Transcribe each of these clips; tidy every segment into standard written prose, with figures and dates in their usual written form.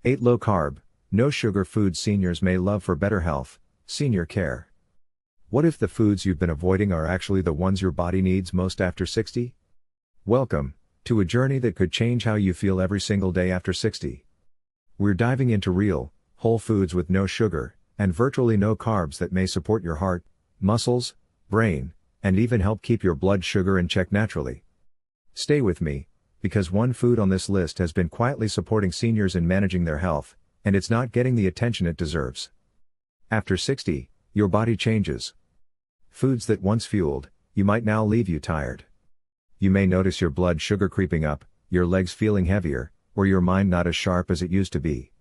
8 low-carb, no-sugar foods seniors may love for better health, senior care. What if the foods you've been avoiding are actually the ones your body needs most after 60? Welcome to a journey that could change how you feel every single day after 60. We're diving into real, whole foods with no sugar, and virtually no carbs that may support your heart, muscles, brain, and even help keep your blood sugar in check naturally. Stay with me, because one food on this list has been quietly supporting seniors in managing their health, and it's not getting the attention it deserves. After 60, your body changes. Foods that once fueled you might now leave you tired. You may notice your blood sugar creeping up, your legs feeling heavier, or your mind not as sharp as it used to be.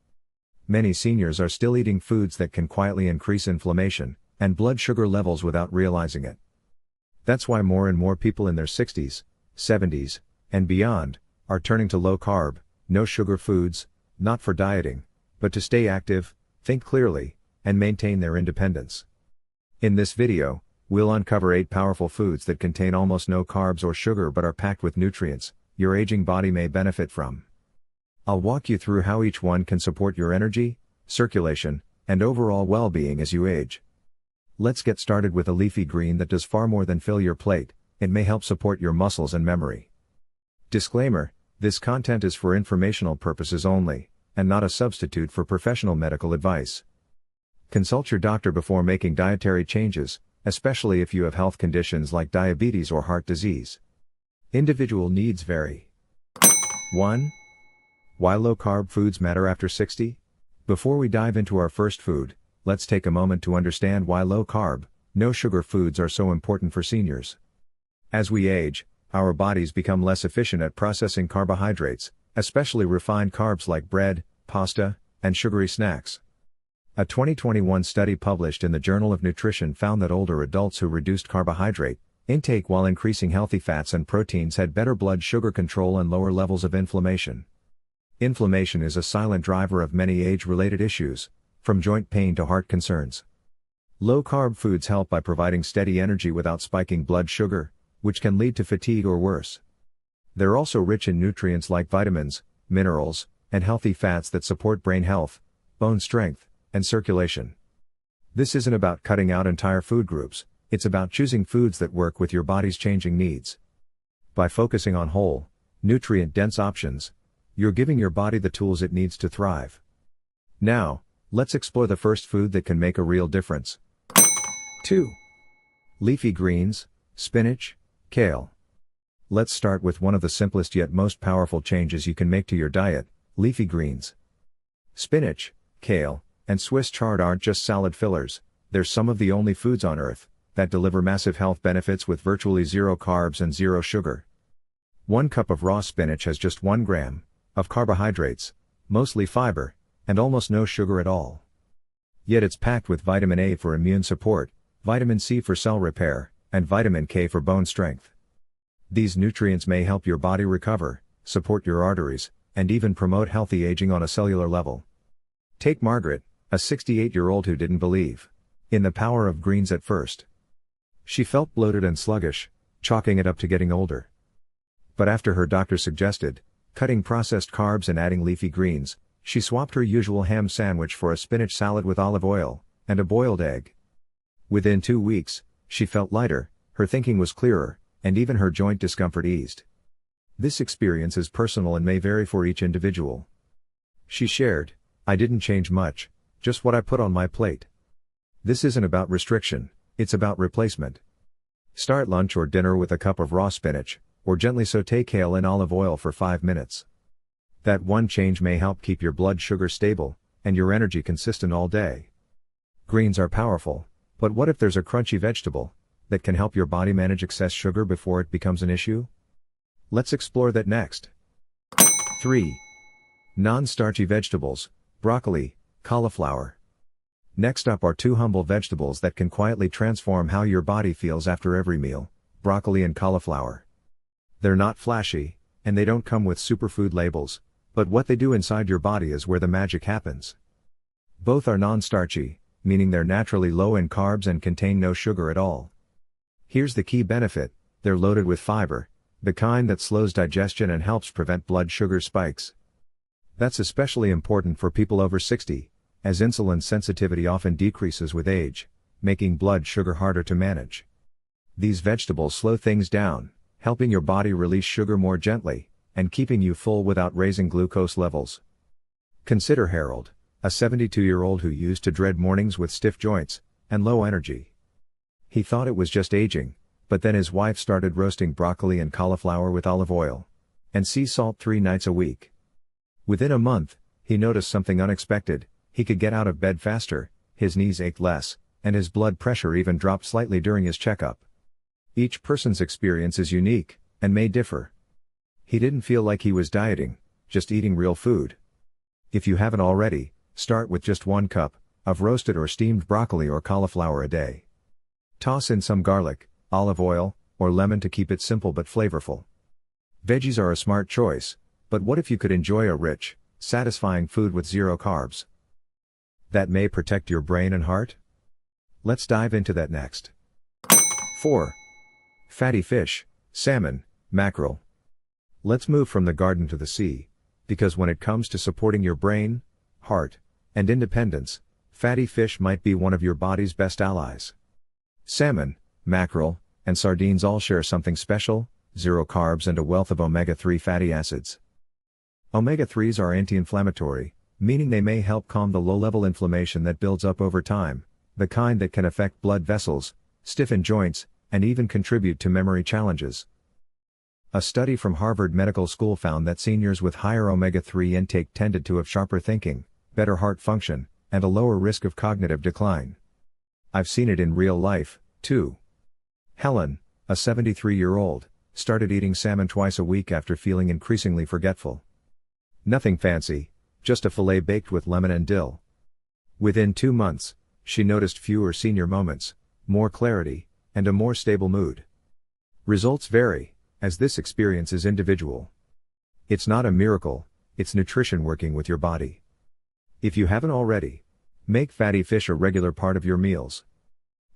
Many seniors are still eating foods that can quietly increase inflammation and blood sugar levels without realizing it. That's why more and more people in their 60s, 70s, and beyond are turning to low-carb, no-sugar foods, not for dieting, but to stay active, think clearly, and maintain their independence. In this video, we'll uncover 8 powerful foods that contain almost no carbs or sugar but are packed with nutrients your aging body may benefit from. I'll walk you through how each one can support your energy, circulation, and overall well-being as you age. Let's get started with a leafy green that does far more than fill your plate. It may help support your muscles and memory. Disclaimer: this content is for informational purposes only, and not a substitute for professional medical advice. Consult your doctor before making dietary changes, especially if you have health conditions like diabetes or heart disease. Individual needs vary. 1. Why low-carb foods matter after 60? Before we dive into our first food, let's take a moment to understand why low-carb, no-sugar foods are so important for seniors. As we age, our bodies become less efficient at processing carbohydrates, especially refined carbs like bread, pasta, and sugary snacks. A 2021 study published in the Journal of Nutrition found that older adults who reduced carbohydrate intake while increasing healthy fats and proteins had better blood sugar control and lower levels of inflammation. Inflammation is a silent driver of many age-related issues, from joint pain to heart concerns. Low-carb foods help by providing steady energy without spiking blood sugar, which can lead to fatigue or worse. They're also rich in nutrients like vitamins, minerals, and healthy fats that support brain health, bone strength, and circulation. This isn't about cutting out entire food groups, it's about choosing foods that work with your body's changing needs. By focusing on whole, nutrient-dense options, you're giving your body the tools it needs to thrive. Now, let's explore the first food that can make a real difference. 2. Leafy greens, spinach, kale. Let's start with one of the simplest yet most powerful changes you can make to your diet: leafy greens. Spinach, kale, and Swiss chard aren't just salad fillers, they're some of the only foods on earth that deliver massive health benefits with virtually zero carbs and zero sugar. 1 cup of raw spinach has just 1 gram of carbohydrates, mostly fiber, and almost no sugar at all. Yet it's packed with vitamin A for immune support, vitamin C for cell repair, and vitamin K for bone strength. These nutrients may help your body recover, support your arteries, and even promote healthy aging on a cellular level. Take Margaret, a 68-year-old who didn't believe in the power of greens at first. She felt bloated and sluggish, chalking it up to getting older. But after her doctor suggested cutting processed carbs and adding leafy greens, she swapped her usual ham sandwich for a spinach salad with olive oil and a boiled egg. Within 2 weeks, she felt lighter, her thinking was clearer, and even her joint discomfort eased. This experience is personal and may vary for each individual. She shared, "I didn't change much, just what I put on my plate." This isn't about restriction, it's about replacement. Start lunch or dinner with a cup of raw spinach, or gently sauté kale in olive oil for 5 minutes. That one change may help keep your blood sugar stable, and your energy consistent all day. Greens are powerful, but what if there's a crunchy vegetable that can help your body manage excess sugar before it becomes an issue? Let's explore that next. 3. Non-starchy vegetables, broccoli, cauliflower. Next up are 2 humble vegetables that can quietly transform how your body feels after every meal: broccoli and cauliflower. They're not flashy, and they don't come with superfood labels, but what they do inside your body is where the magic happens. Both are non-starchy, meaning they're naturally low in carbs and contain no sugar at all. Here's the key benefit: they're loaded with fiber, the kind that slows digestion and helps prevent blood sugar spikes. That's especially important for people over 60, as insulin sensitivity often decreases with age, making blood sugar harder to manage. These vegetables slow things down, helping your body release sugar more gently, and keeping you full without raising glucose levels. Consider Harold, a 72-year-old who used to dread mornings with stiff joints and low energy. He thought it was just aging, but then his wife started roasting broccoli and cauliflower with olive oil and sea salt 3 nights a week. Within a month, he noticed something unexpected: he could get out of bed faster, his knees ached less, and his blood pressure even dropped slightly during his checkup. Each person's experience is unique and may differ. He didn't feel like he was dieting, just eating real food. If you haven't already, start with just 1 cup of roasted or steamed broccoli or cauliflower a day. Toss in some garlic, olive oil, or lemon to keep it simple but flavorful. Veggies are a smart choice, but what if you could enjoy a rich, satisfying food with 0 carbs? That may protect your brain and heart? Let's dive into that next. 4. Fatty fish, salmon, mackerel. Let's move from the garden to the sea, because when it comes to supporting your brain, heart, and independence, fatty fish might be one of your body's best allies. Salmon, mackerel, and sardines all share something special: 0 carbs and a wealth of omega-3 fatty acids. Omega-3s are anti-inflammatory, meaning they may help calm the low-level inflammation that builds up over time, the kind that can affect blood vessels, stiffen joints, and even contribute to memory challenges. A study from Harvard Medical School found that seniors with higher omega-3 intake tended to have sharper thinking, better heart function, and a lower risk of cognitive decline. I've seen it in real life, too. Helen, a 73-year-old, started eating salmon twice a week after feeling increasingly forgetful. Nothing fancy, just a fillet baked with lemon and dill. Within 2 months, she noticed fewer senior moments, more clarity, and a more stable mood. Results vary, as this experience is individual. It's not a miracle, it's nutrition working with your body. If you haven't already, make fatty fish a regular part of your meals.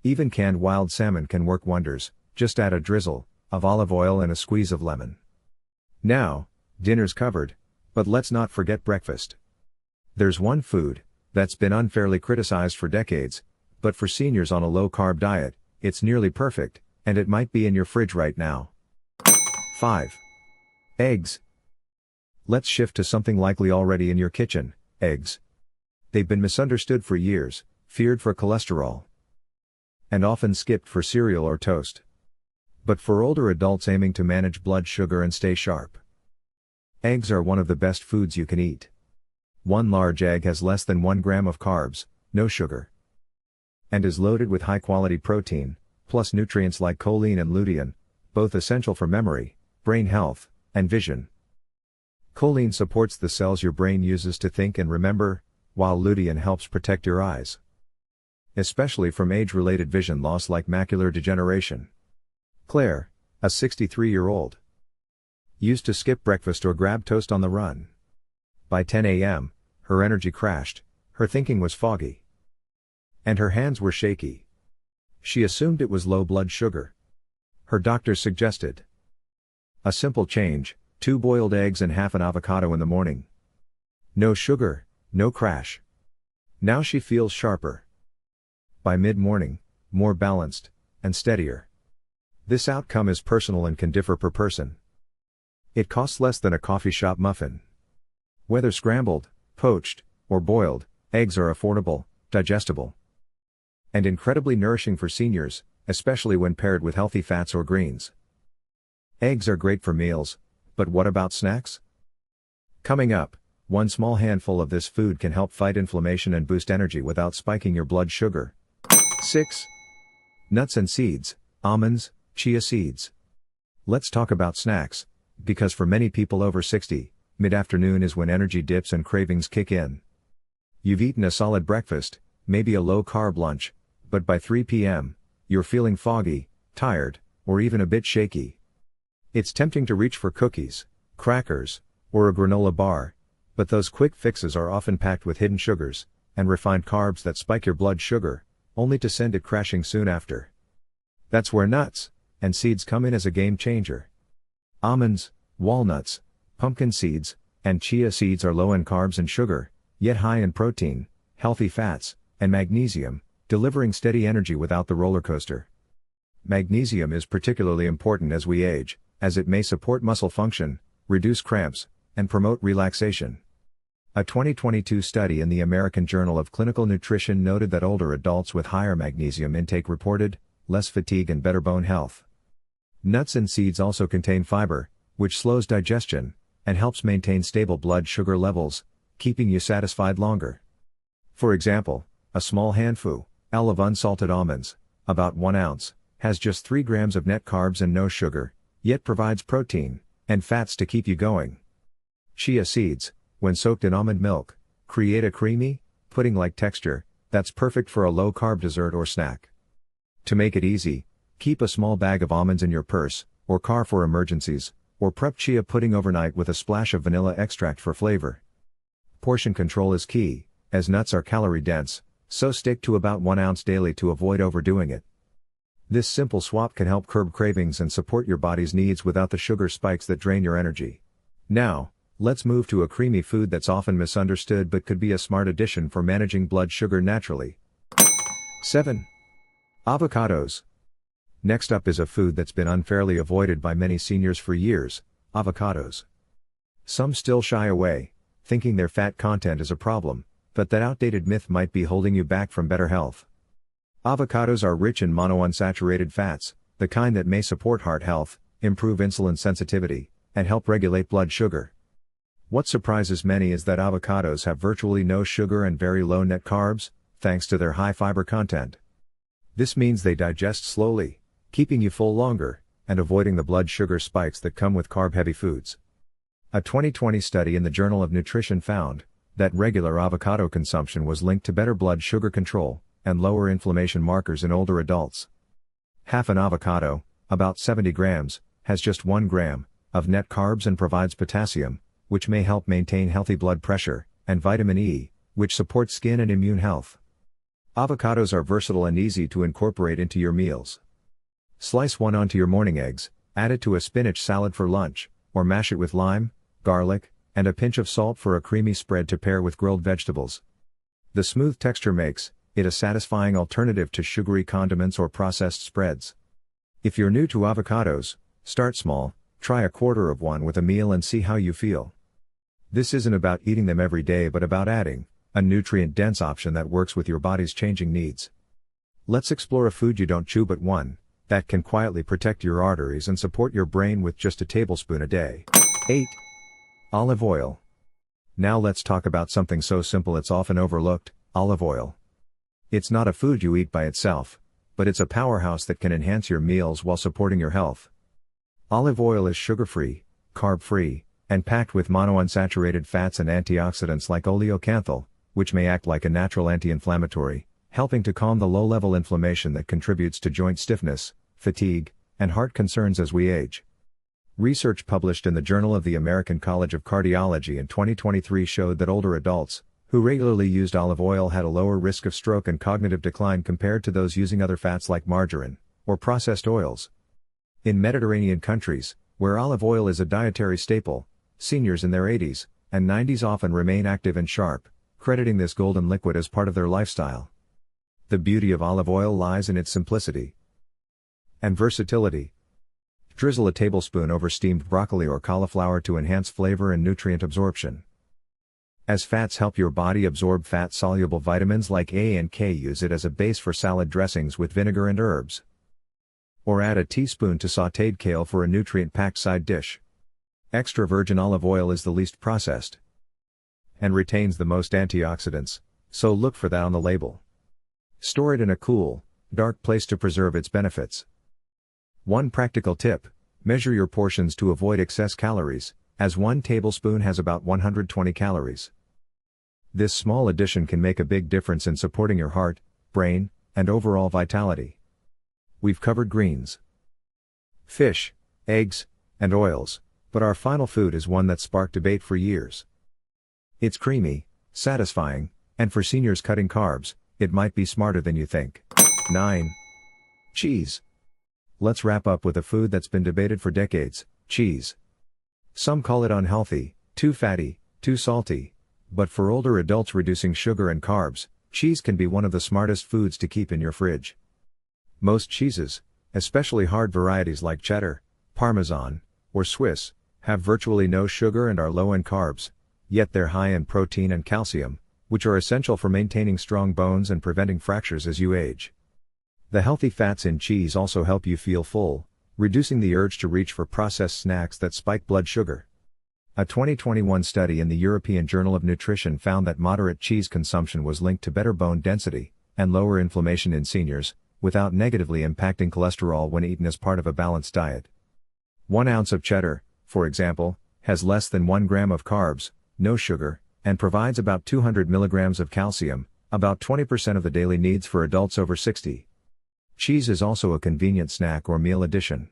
Even canned wild salmon can work wonders, just add a drizzle of olive oil and a squeeze of lemon. Now, dinner's covered, but let's not forget breakfast. There's one food that's been unfairly criticized for decades, but for seniors on a low-carb diet, it's nearly perfect, and it might be in your fridge right now. 5. Eggs. Let's shift to something likely already in your kitchen: eggs. They've been misunderstood for years, feared for cholesterol, and often skipped for cereal or toast. But for older adults aiming to manage blood sugar and stay sharp, eggs are one of the best foods you can eat. One large egg has less than 1 gram of carbs, no sugar, and is loaded with high-quality protein, plus nutrients like choline and lutein, both essential for memory, brain health, and vision. Choline supports the cells your brain uses to think and remember, while lutein helps protect your eyes, especially from age-related vision loss like macular degeneration. Claire, a 63-year-old, used to skip breakfast or grab toast on the run. By 10 a.m., her energy crashed, her thinking was foggy, and her hands were shaky. She assumed it was low blood sugar. Her doctor suggested a simple change: 2 boiled eggs and half an avocado in the morning. No sugar, no crash. Now she feels sharper. By mid-morning, more balanced and steadier. This outcome is personal and can differ per person. It costs less than a coffee shop muffin. Whether scrambled, poached, or boiled, eggs are affordable, digestible, and incredibly nourishing for seniors, especially when paired with healthy fats or greens. Eggs are great for meals, but what about snacks? Coming up, 1 small handful of this food can help fight inflammation and boost energy without spiking your blood sugar. 6. Nuts and seeds, almonds, chia seeds. Let's talk about snacks, because for many people over 60, mid-afternoon is when energy dips and cravings kick in. You've eaten a solid breakfast, maybe a low-carb lunch, but by 3 p.m., you're feeling foggy, tired, or even a bit shaky. It's tempting to reach for cookies, crackers, or a granola bar, but those quick fixes are often packed with hidden sugars and refined carbs that spike your blood sugar, only to send it crashing soon after. That's where nuts and seeds come in as a game changer. Almonds, walnuts, pumpkin seeds, And chia seeds are low in carbs and sugar, yet high in protein, healthy fats, and magnesium, delivering steady energy without the roller coaster. Magnesium is particularly important as we age, as it may support muscle function, reduce cramps, and promote relaxation. A 2022 study in the American Journal of Clinical Nutrition noted that older adults with higher magnesium intake reported less fatigue and better bone health. Nuts and seeds also contain fiber, which slows digestion and helps maintain stable blood sugar levels, keeping you satisfied longer. For example, a small handful of unsalted almonds, about 1 ounce, has just 3 grams of net carbs and no sugar, yet provides protein and fats to keep you going. Chia seeds, when soaked in almond milk, create a creamy, pudding-like texture that's perfect for a low-carb dessert or snack. To make it easy, keep a small bag of almonds in your purse or car for emergencies, or prep chia pudding overnight with a splash of vanilla extract for flavor. Portion control is key, as nuts are calorie-dense, so stick to about 1 ounce daily to avoid overdoing it. This simple swap can help curb cravings and support your body's needs without the sugar spikes that drain your energy. Now, let's move to a creamy food that's often misunderstood but could be a smart addition for managing blood sugar naturally. 7. Avocados. Next up is a food that's been unfairly avoided by many seniors for years: avocados. Some still shy away, thinking their fat content is a problem, but that outdated myth might be holding you back from better health. Avocados are rich in monounsaturated fats, the kind that may support heart health, improve insulin sensitivity, and help regulate blood sugar. What surprises many is that avocados have virtually no sugar and very low net carbs, thanks to their high fiber content. This means they digest slowly, keeping you full longer, and avoiding the blood sugar spikes that come with carb-heavy foods. A 2020 study in the Journal of Nutrition found that regular avocado consumption was linked to better blood sugar control and lower inflammation markers in older adults. Half an avocado, about 70 grams, has just 1 gram of net carbs and provides potassium, which may help maintain healthy blood pressure, and vitamin E, which supports skin and immune health. Avocados are versatile and easy to incorporate into your meals. Slice one onto your morning eggs, add it to a spinach salad for lunch, or mash it with lime, garlic, and a pinch of salt for a creamy spread to pair with grilled vegetables. The smooth texture makes it a satisfying alternative to sugary condiments or processed spreads. If you're new to avocados, start small, try a quarter of one with a meal and see how you feel. This isn't about eating them every day but about adding a nutrient-dense option that works with your body's changing needs. Let's explore a food you don't chew but one that can quietly protect your arteries and support your brain with just a tablespoon a day. 8. Olive oil. Now let's talk about something so simple it's often overlooked: olive oil. It's not a food you eat by itself, but it's a powerhouse that can enhance your meals while supporting your health. Olive oil is sugar-free, carb-free, and packed with monounsaturated fats and antioxidants like oleocanthal, which may act like a natural anti-inflammatory, helping to calm the low-level inflammation that contributes to joint stiffness, fatigue, and heart concerns as we age. Research published in the Journal of the American College of Cardiology in 2023 showed that older adults who regularly used olive oil had a lower risk of stroke and cognitive decline compared to those using other fats like margarine or processed oils. In Mediterranean countries, where olive oil is a dietary staple, seniors in their 80s and 90s often remain active and sharp, crediting this golden liquid as part of their lifestyle. The beauty of olive oil lies in its simplicity and versatility. Drizzle a tablespoon over steamed broccoli or cauliflower to enhance flavor and nutrient absorption. As fats help your body absorb fat-soluble vitamins like A and K, use it as a base for salad dressings with vinegar and herbs. Or add a teaspoon to sautéed kale for a nutrient-packed side dish. Extra virgin olive oil is the least processed and retains the most antioxidants, so look for that on the label. Store it in a cool, dark place to preserve its benefits. One practical tip: measure your portions to avoid excess calories, as 1 tablespoon has about 120 calories. This small addition can make a big difference in supporting your heart, brain, and overall vitality. We've covered greens, fish, eggs, and oils, but our final food is one that sparked debate for years. It's creamy, satisfying, and for seniors cutting carbs, it might be smarter than you think. 9. Cheese. Let's wrap up with a food that's been debated for decades: cheese. Some call it unhealthy, Too fatty, too salty. But for older adults, reducing sugar and carbs, cheese can be one of the smartest foods to keep in your fridge. Most cheeses, especially hard varieties like cheddar, Parmesan, or Swiss, have virtually no sugar and are low in carbs, yet they're high in protein and calcium, which are essential for maintaining strong bones and preventing fractures as you age. The healthy fats in cheese also help you feel full, reducing the urge to reach for processed snacks that spike blood sugar. A 2021 study in the European Journal of Nutrition found that moderate cheese consumption was linked to better bone density and lower inflammation in seniors, without negatively impacting cholesterol when eaten as part of a balanced diet. 1 ounce of cheddar, for example, has less than 1 gram of carbs, no sugar, and provides about 200 milligrams of calcium, about 20% of the daily needs for adults over 60. Cheese is also a convenient snack or meal addition.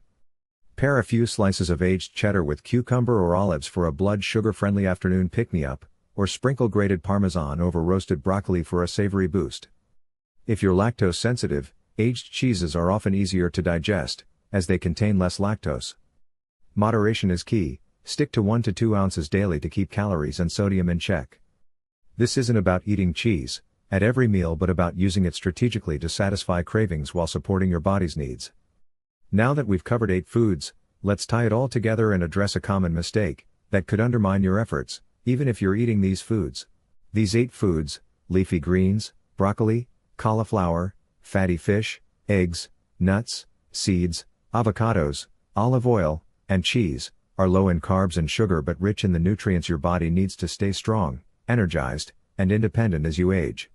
Pair a few slices of aged cheddar with cucumber or olives for a blood sugar-friendly afternoon pick-me-up, or sprinkle grated Parmesan over roasted broccoli for a savory boost. If you're lactose sensitive, aged cheeses are often easier to digest, as they contain less lactose. Moderation is key. Stick to 1 to 2 ounces daily to keep calories and sodium in check. This isn't about eating cheese at every meal, but about using it strategically to satisfy cravings while supporting your body's needs. Now that we've covered 8 foods, let's tie it all together and address a common mistake that could undermine your efforts, even if you're eating these foods. These 8 foods: leafy greens, broccoli, cauliflower, fatty fish, eggs, nuts, seeds, avocados, olive oil, and cheese, are low in carbs and sugar but rich in the nutrients your body needs to stay strong, energized, and independent as you age.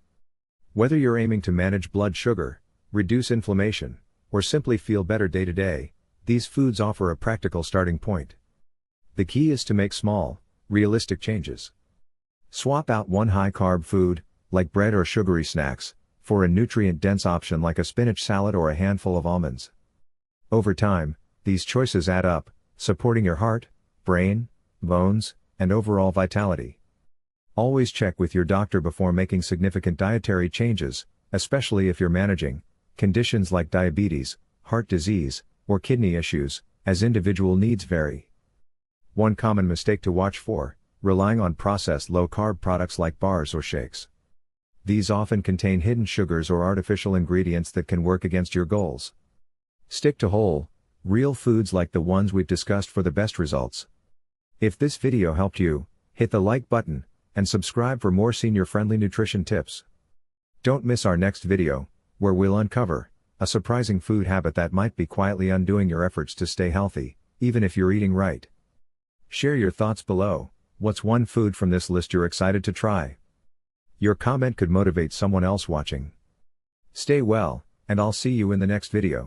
Whether you're aiming to manage blood sugar, reduce inflammation, or simply feel better day to day, these foods offer a practical starting point. The key is to make small, realistic changes. Swap out one high-carb food, like bread or sugary snacks, for a nutrient-dense option like a spinach salad or a handful of almonds. Over time, these choices add up, supporting your heart, brain, bones, and overall vitality. Always check with your doctor before making significant dietary changes, especially if you're managing conditions like diabetes, heart disease, or kidney issues, as individual needs vary. One common mistake to watch for: relying on processed low-carb products like bars or shakes. These often contain hidden sugars or artificial ingredients that can work against your goals. Stick to whole, real foods like the ones we've discussed for the best results. If this video helped you, hit the like button, and subscribe for more senior-friendly nutrition tips. Don't miss our next video, where we'll uncover a surprising food habit that might be quietly undoing your efforts to stay healthy, even if you're eating right. Share your thoughts below. What's one food from this list you're excited to try? Your comment could motivate someone else watching. Stay well, and I'll see you in the next video.